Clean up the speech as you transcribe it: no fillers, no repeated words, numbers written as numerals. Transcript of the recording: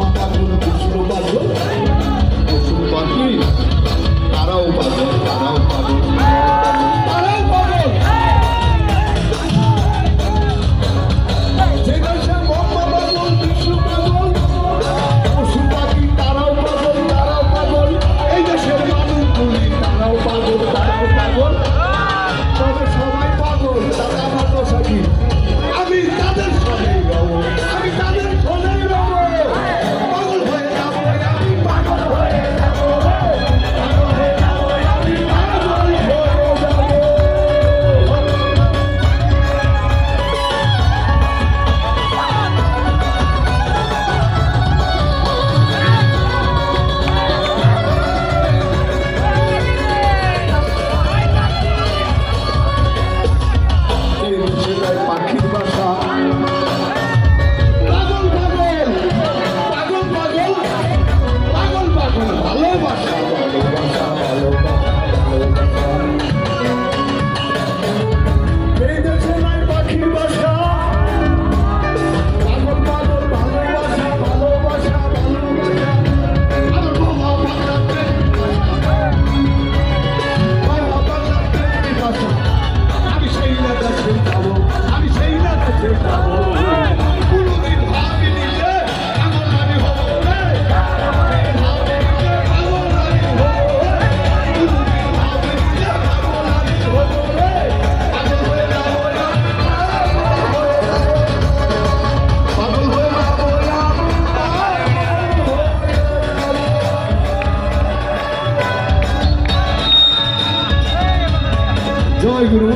পাগল কৃষ্ণ পাগল পশু পাখি তারাও পাগল তারাও পাগল তারাও পাগল যে দেশে ব্রহ্মা পাগল কৃষ্ণ পাগল পশু পাখি তারাও পাগল এই দেশের মানুষগুলি তারাও পাগল পাগল তবে সবাই পাগল তারা আমার দশাকি আমি তাদের সঙ্গেই রব আমি তাদের সঙ্গেই রব পাগল হয়ে যাব আমি পাগল হয়ে যাব পাগল হয়ে যাব আমি পাগল হয়ে যাব পাখির বাসা পাগল পাগল পাগল পাগল পাগল পাগল ভালোবাসা ভালোবাসা ভালোবাসা এই দেশে নাই পাখির বাসা পাগল পাগল ভালোবাসা ভালোবাসা ভালোবাসা আমার বাবা বাংলাতে আমি সেই দেশে যাবো আমি সেই দেশে যাবো কোনোদিন ভাবিনি যে এমন আমি হবো রে কোনোদিন ভাবিনি যে এমন আমি হবো রে পাগল হয়ে যাবো পাগল হয়ে যাবো জয় গুরু